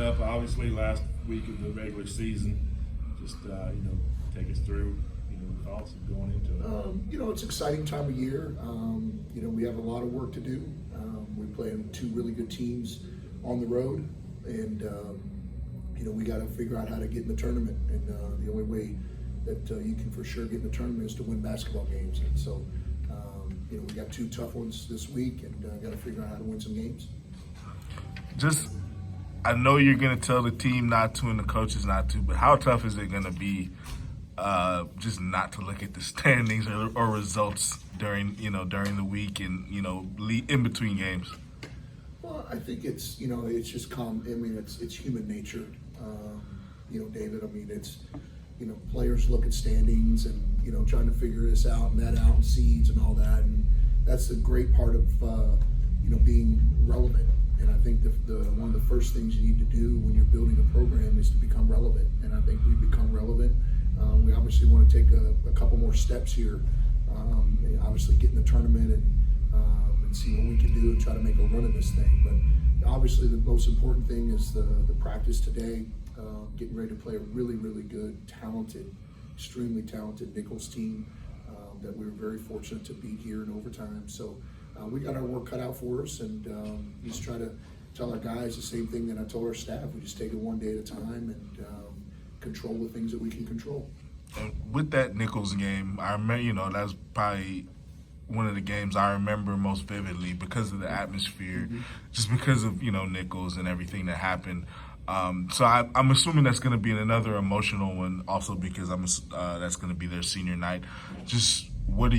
up, obviously, last week of the regular season. Just, take us through, the thoughts of going into it. It's an exciting time of year. We have a lot of work to do. We play two really good teams on the road, and, we got to figure out how to get in the tournament. And the only way that you can for sure get in the tournament is to win basketball games. And so, we got two tough ones this week, and got to figure out how to win some games. I know you're going to tell the team not to and the coaches not to, but how tough is it going to be just not to look at the standings or results during the week and, in between games? Well, I think it's just calm. I mean, it's human nature, David. I mean, it's, players look at standings and, trying to figure this out and that out and seeds and all that. And that's the great part of, being relevant. And I think one of the first things you need to do when you're building a program is to become relevant. And I think we've become relevant. We obviously want to take a couple more steps here. Obviously get in the tournament and see what we can do and try to make a run of this thing. But obviously the most important thing is the practice today, getting ready to play a really, really good, talented, extremely talented Nichols team that we were very fortunate to beat here in overtime. So we got our work cut out for us, and we just try to tell our guys the same thing that I told our staff. We just take it one day at a time and control the things that we can control. And with that Nichols game, I remember, that was probably one of the games I remember most vividly because of the atmosphere, just because of, Nichols and everything that happened. So I'm assuming that's going to be another emotional one also because that's going to be their senior night. Just what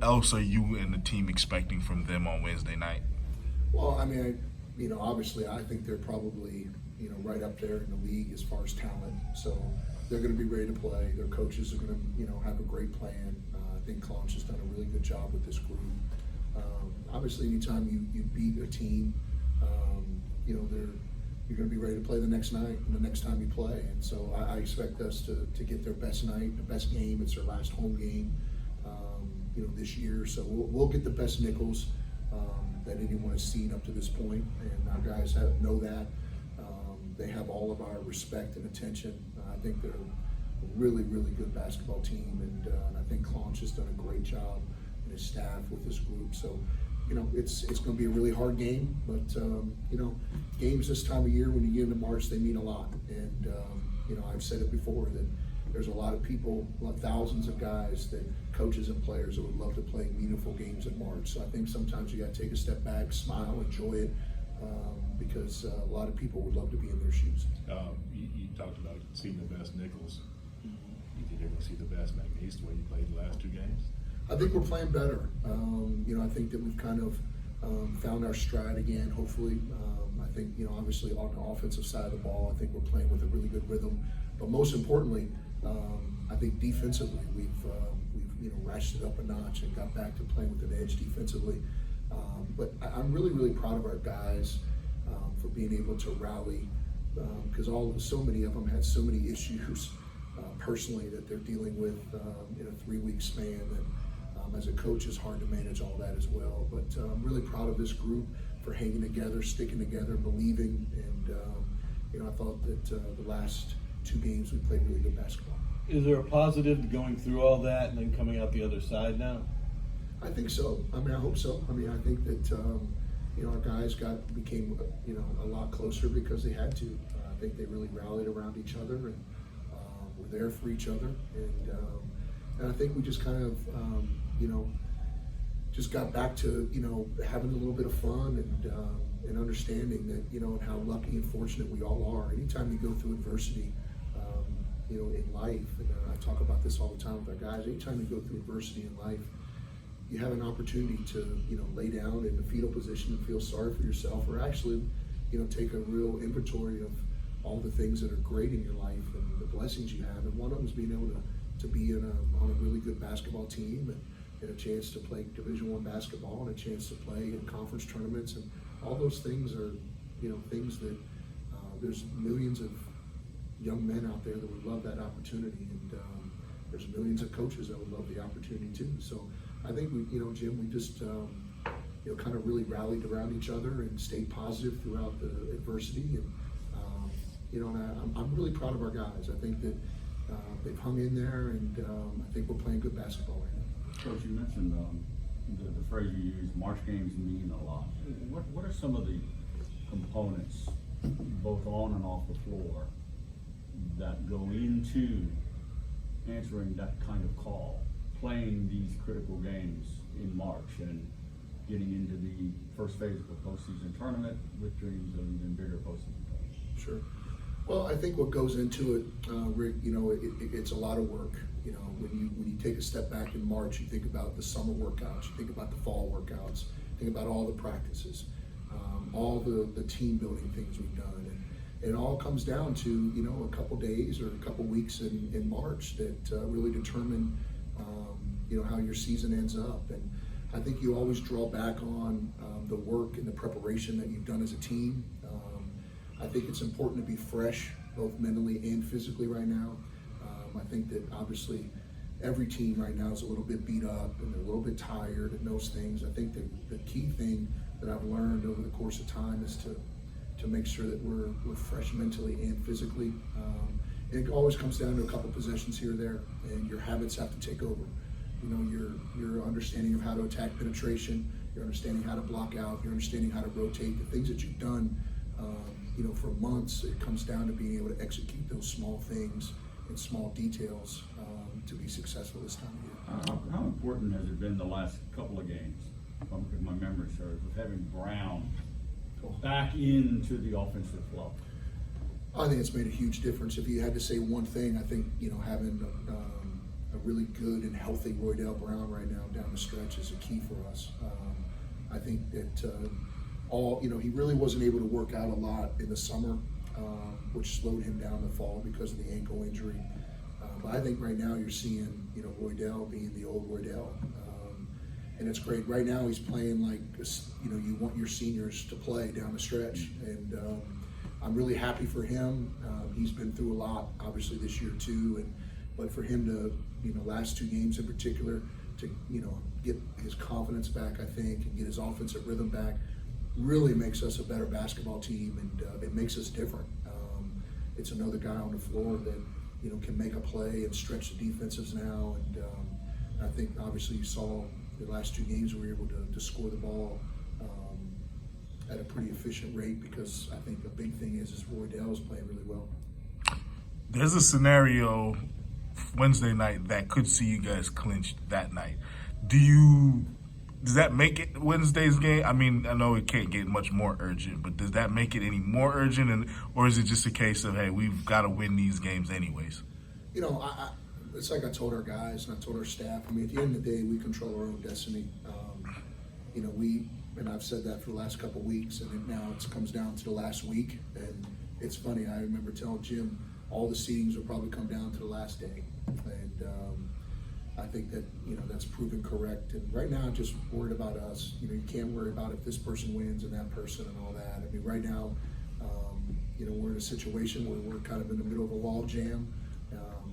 else are you and the team expecting from them on Wednesday night? Well, I mean, obviously I think they're probably, right up there in the league as far as talent. So they're going to be ready to play. Their coaches are going to, have a great plan. I think Clonch has done a really good job with this group. Obviously, anytime you beat a team, you're going to be ready to play the next night and the next time you play. And so I expect us to get their best night, the best game. It's their last home game, this year. So we'll get the best Nichols that anyone has seen up to this point. And our guys know that. They have all of our respect and attention. I think they're a really, really good basketball team. And I think Clonch has done a great job and his staff with this group. So, it's going to be a really hard game, but games this time of year when you get into March, they mean a lot. And I've said it before that there's a lot of people, thousands of guys, that coaches and players that would love to play meaningful games in March. So I think sometimes you got to take a step back, smile, enjoy it, because a lot of people would love to be in their shoes. You talked about seeing the best Nichols. You think you're going to see the best McNeese the way you played the last two games? I think we're playing better. I think that we've kind of found our stride again, hopefully. I think, obviously on the offensive side of the ball, I think we're playing with a really good rhythm. But most importantly, I think defensively, we've ratcheted up a notch and got back to playing with an edge defensively. But I'm really, really proud of our guys for being able to rally, because so many of them had so many issues personally that they're dealing with in a 3-week span that as a coach it's hard to manage all that as well. But I'm really proud of this group for hanging together, sticking together, believing, and I thought that the last two games we played really good basketball. Is there a positive to going through all that and then coming out the other side now? I think so. I mean, I hope so. I mean, I think that our guys became a lot closer because they had to. I think they really rallied around each other and were there for each other. And I think we just kind of just got back to having a little bit of fun and understanding that and how lucky and fortunate we all are. Anytime you go through adversity, in life, and I talk about this all the time with our guys. Anytime you go through adversity in life, you have an opportunity to lay down in the fetal position and feel sorry for yourself, or actually take a real inventory of all the things that are great in your life and the blessings you have. And one of them is being able to be on a really good basketball team and a chance to play Division I basketball and a chance to play in conference tournaments, and all those things are things that there's millions of young men out there that would love that opportunity, and there's millions of coaches that would love the opportunity too. So I think Jim, we just kind of really rallied around each other and stayed positive throughout the adversity. And and I'm really proud of our guys. I think that they've hung in there, and I think we're playing good basketball right now. Coach, you mentioned the phrase you used, March games mean a lot. What are some of the components, both on and off the floor, that go into answering that kind of call, playing these critical games in March and getting into the first phase of the postseason tournament with dreams of even bigger postseason tournament? Sure. Well, I think what goes into it, Rick, it's a lot of work. When you take a step back in March, you think about the summer workouts, you think about the fall workouts, think about all the practices, all the team building things we've done. And it all comes down to, a couple days or a couple weeks in March that really determine, how your season ends up. And I think you always draw back on the work and the preparation that you've done as a team. I think it's important to be fresh, both mentally and physically right now. I think that obviously every team right now is a little bit beat up and they're a little bit tired and those things. I think the key thing that I've learned over the course of time is to make sure that we're fresh mentally and physically. And it always comes down to a couple possessions here or there, and your habits have to take over. Your understanding of how to attack penetration, your understanding how to block out, your understanding how to rotate, the things that you've done for months. It comes down to being able to execute those small things and small details to be successful this time of year. How important has it been the last couple of games, if my memory serves, with having Brown back into the offensive flow? I think it's made a huge difference. If you had to say one thing, I think having a really good and healthy Roydell Brown right now down the stretch is a key for us. I think that he really wasn't able to work out a lot in the summer, which slowed him down the fall because of the ankle injury. But I think right now you're seeing, Roydell being the old Roydell. And it's great. Right now he's playing like, you want your seniors to play down the stretch. And I'm really happy for him. He's been through a lot, obviously, this year too. But for him to, last two games in particular, to, get his confidence back, I think, and get his offensive rhythm back, really makes us a better basketball team, and it makes us different. It's another guy on the floor that, can make a play and stretch the defensives now. And I think, obviously, you saw the last two games we were able to score the ball at a pretty efficient rate, because I think the big thing is Roydell is playing really well. There's a scenario Wednesday night that could see you guys clinch that night. Does that make it Wednesday's game? I mean, I know it can't get much more urgent, but does that make it any more urgent, or is it just a case of, hey, we've got to win these games anyways? It's like I told our guys and I told our staff. I mean, at the end of the day, we control our own destiny. And I've said that for the last couple of weeks, and now it comes down to the last week. And it's funny, I remember telling Jim all the seedings will probably come down to the last day. And I think that, that's proven correct. And right now, I'm just worried about us. You can't worry about if this person wins and that person and all that. I mean, right now, we're in a situation where we're kind of in the middle of a log jam.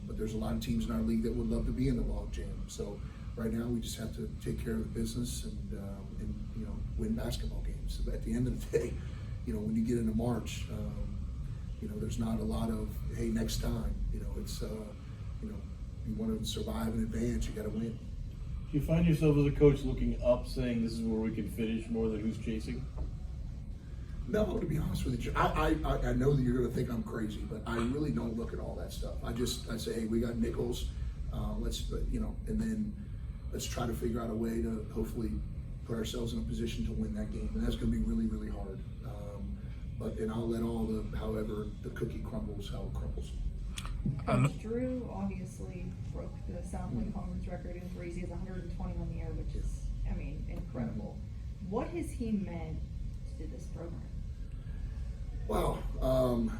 But there's a lot of teams in our league that would love to be in the log jam. So right now, we just have to take care of the business and win basketball games. But at the end of the day, when you get into March, there's not a lot of, hey, next time. It's you want to survive and advance, you got to win. Do you find yourself as a coach looking up, saying this is where we can finish more than who's chasing? No, to be honest with you, I know that you're going to think I'm crazy, but I really don't look at all that stuff. I say, hey, we got nickels, and then let's try to figure out a way to hopefully put ourselves in a position to win that game, and that's going to be really, really hard. And I'll let however the cookie crumbles, how it crumbles. Coach Drew obviously broke the Southland Conference record in threes. He has 120 on the air, which is, incredible. What has he meant to this program? Wow,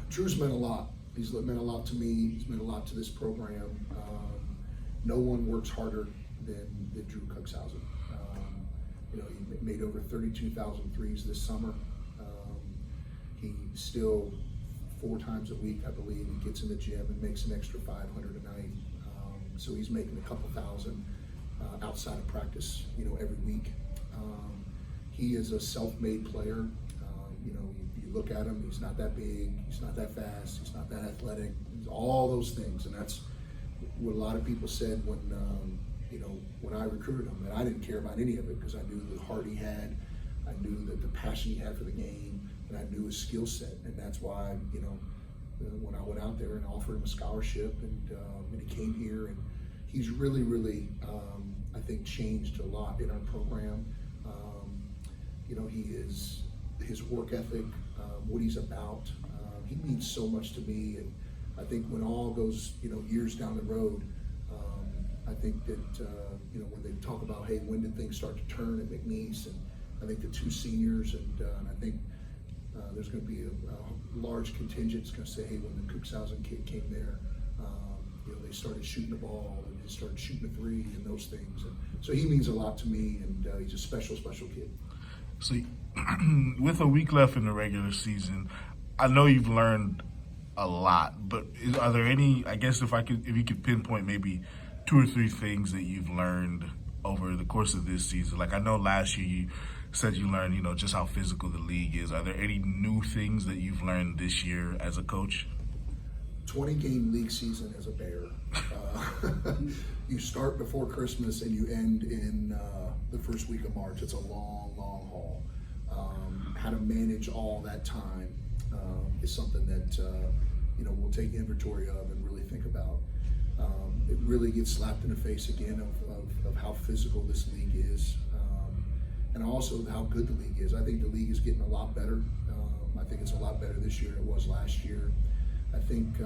Drew's meant a lot. He's meant a lot to me. He's meant a lot to this program. No one works harder than Drew Cuxhausen. He made over 32,000 threes this summer. He still 4 times a week, I believe, he gets in the gym and makes an extra 500 a night. So he's making a couple thousand outside of practice, every week. he is a self-made player. You know, you look at him, he's not that big, he's not that fast, he's not that athletic, all those things. And that's what a lot of people said when, you know, when I recruited him, and I didn't care about any of it because I knew the heart he had, I knew that the passion he had for the game, and I knew his skill set. And that's why, you know, when I went out there and offered him a scholarship, and he came here, and he's really, really, I think, changed a lot in our program. You know, his work ethic, what he's about, he means so much to me. And I think when all goes, you know, years down the road, I think that, you know, when they talk about, hey, when did things start to turn at McNeese, and I think the 2 seniors, and I think there's going to be a large contingent that's going to say, hey, when the Cuxhausen kid came there, you know, they started shooting the ball, and they started shooting the three, and those things. And so he means a lot to me, and he's a special, special kid. So, with a week left in the regular season, I know you've learned a lot, but are there any, I guess if you could pinpoint maybe 2 or 3 things that you've learned over the course of this season? Like, I know last year you said you learned, you know, just how physical the league is. Are there any new things that you've learned this year as a coach? 20-game league season as a Bear. You start before Christmas and you end in the first week of March. It's a long, long haul. How to manage all that time is something that you know, we'll take inventory of and really think about. It really gets slapped in the face again of how physical this league is, and also how good the league is. I think the league is getting a lot better. I think it's a lot better this year than it was last year. I think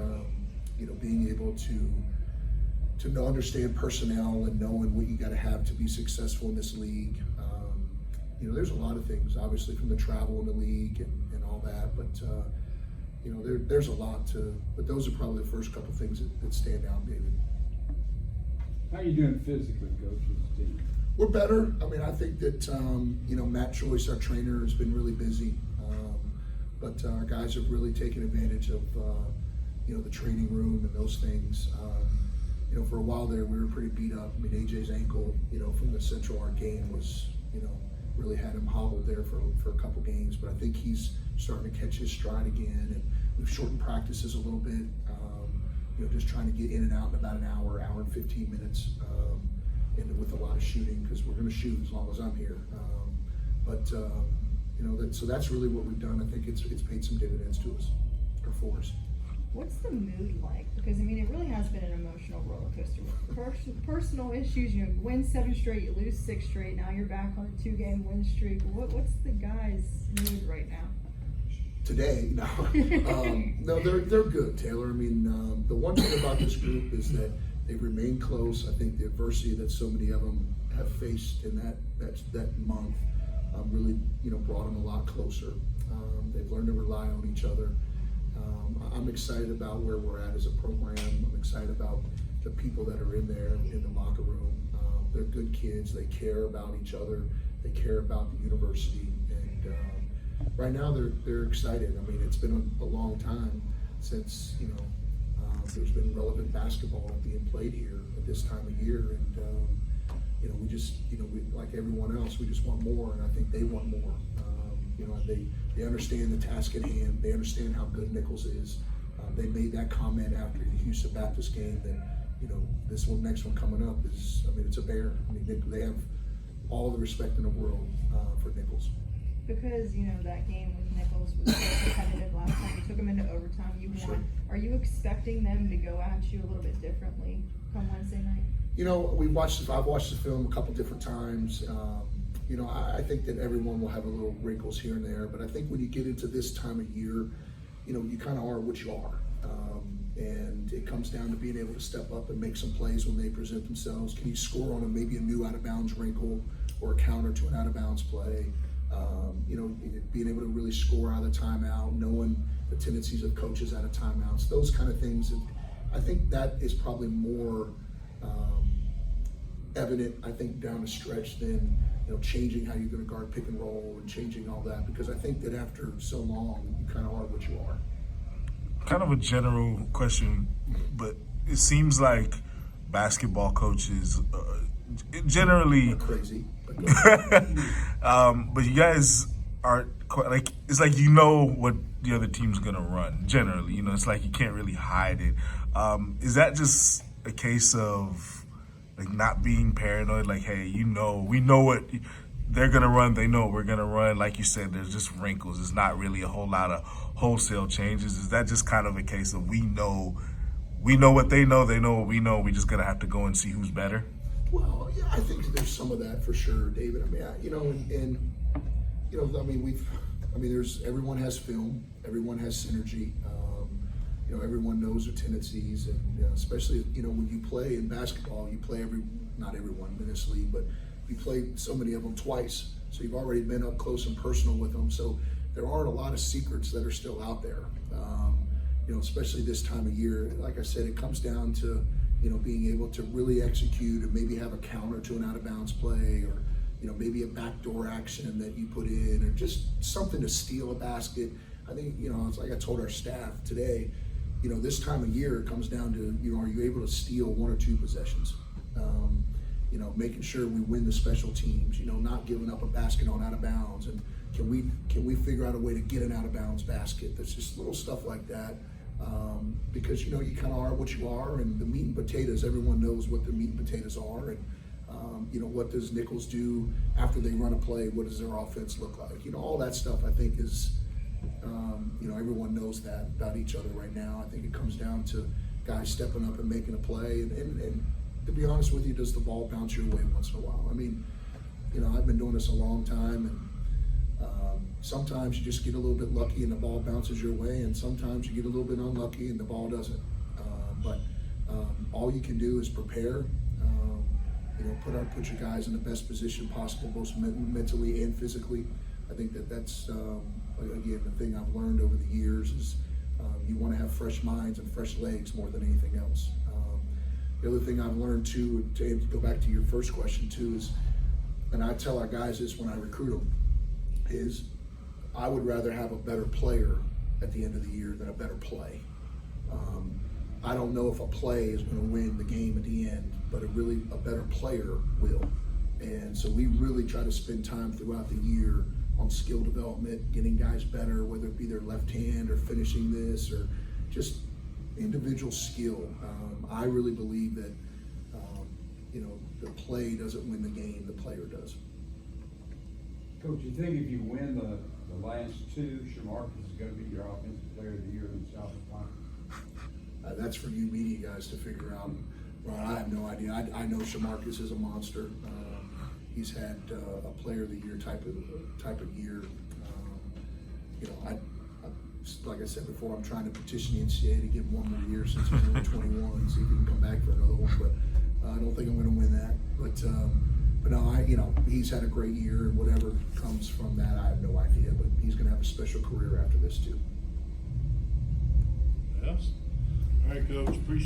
you know, being able to understand personnel and knowing what you got to have to be successful in this league. You know, there's a lot of things, obviously, from the travel in the league and all that, but you know, there's a lot to, but those are probably the first couple things that stand out, David. How are you doing physically, Coach, as a team? We're better. I mean, I think that, you know, Matt Joyce, our trainer, has been really busy, but our guys have really taken advantage of, you know, the training room and those things. You know, for a while there, we were pretty beat up. I mean, AJ's ankle, you know, from the Central Art game was, you know, really had him hobbled there for a couple games, but I think he's starting to catch his stride again, and we've shortened practices a little bit, you know, just trying to get in and out in about an hour and 15 minutes, and with a lot of shooting, because we're going to shoot as long as I'm here. You know, so that's really what we've done. I think it's paid some dividends to us, or for us. What's the mood like? Because, I mean, it really has been an emotional roller coaster with personal issues. You know, you win 7 straight, you lose 6 straight. Now you're back on a 2-game win streak. What's the guys' mood right now? Today, no, no, they're good, Taylor. I mean, the one thing about this group is that they've remained close. I think the adversity that so many of them have faced in that month really, you know, brought them a lot closer. They've learned to rely on each other. I'm excited about where we're at as a program. I'm excited about the people that are in there in the locker room. They're good kids. They care about each other. They care about the university, and right now they're excited. I mean, it's been a long time since, you know, there's been relevant basketball being played here at this time of year, and you know, we just, you know, we, like everyone else, we just want more, and I think they want more. You know, they understand the task at hand. They understand how good Nichols is. They made that comment after the Houston Baptist game that, you know, this next one coming up is, I mean, it's a Bear. I mean, they have all the respect in the world for Nichols. Because, you know, that game with Nichols was so competitive last time. You took them into overtime. You won. Sure. Are you expecting them to go at you a little bit differently come Wednesday night? You know, I've watched the film a couple different times. You know, I think that everyone will have a little wrinkles here and there, but I think when you get into this time of year, you know, you kind of are what you are. And it comes down to being able to step up and make some plays when they present themselves. Can you score on maybe a new out-of-bounds wrinkle or a counter to an out-of-bounds play? You know, being able to really score out of the timeout, knowing the tendencies of coaches out of timeouts, those kind of things. And I think that is probably more evident, I think, down the stretch than, you know, changing how you're going to guard pick and roll and changing all that, because I think that after so long, you kind of are what you are. Kind of a general question, but it seems like basketball coaches generally Crazy. But you guys are like, it's like you know what the other team's gonna run. Generally, you know, it's like you can't really hide it. Is that just a case of like not being paranoid? Like, hey, we know what they're gonna run. They know what we're gonna run. Like you said, there's just wrinkles. It's not really a whole lot of wholesale changes. Is that just kind of a case of we know what they know what we know. We just gonna have to go and see who's better. Well, yeah, I think there's some of that for sure, David. I mean, there's everyone has film, everyone has synergy. Everyone knows their tendencies, and especially when you play in basketball, you play not everyone in this league, but you play so many of them twice, so you've already been up close and personal with them. So there aren't a lot of secrets that are still out there. Especially this time of year. Like I said, it comes down to being able to really execute and maybe have a counter to an out of bounds play, or maybe a backdoor action that you put in, or just something to steal a basket. I think it's like I told our staff today. This time of year it comes down to are you able to steal one or two possessions? Making sure we win the special teams. Not giving up a basket on out of bounds, and can we figure out a way to get an out of bounds basket? There's just little stuff like that. Because you kind of are what you are, and the meat and potatoes, everyone knows what the meat and potatoes are, and what does Nichols do after they run a play? What does their offense look like? All that stuff I think is everyone knows that about each other right now. I think it comes down to guys stepping up and making a play, and to be honest with you, does the ball bounce your way once in a while? I mean, I've been doing this a long time, and sometimes you just get a little bit lucky and the ball bounces your way, and sometimes you get a little bit unlucky and the ball doesn't. But all you can do is prepare. Put your guys in the best position possible, both mentally and physically. I think that's again the thing I've learned over the years is you want to have fresh minds and fresh legs more than anything else. The other thing I've learned too, to go back to your first question too, is, and I tell our guys this when I recruit them, is I would rather have a better player at the end of the year than a better play. I don't know if a play is going to win the game at the end, but a better player will. And so we really try to spend time throughout the year on skill development, getting guys better, whether it be their left hand or finishing this or just individual skill. I really believe that the play doesn't win the game, the player does. Coach, you think if you win the last two, Shamarcus is going to be your offensive player of the year in the South Carolina? That's for you media guys to figure out. Ron, I have no idea. I know Shamarcus is a monster. He's had a player of the year type of year. Like I said before, I'm trying to petition the NCAA to give him one more year since he's only 21 and see if he can come back for another one. But I don't think I'm going to win that. But no, he's had a great year, and whatever comes from that, I have no idea. But he's going to have a special career after this too. Yes. All right, Coach. Appreciate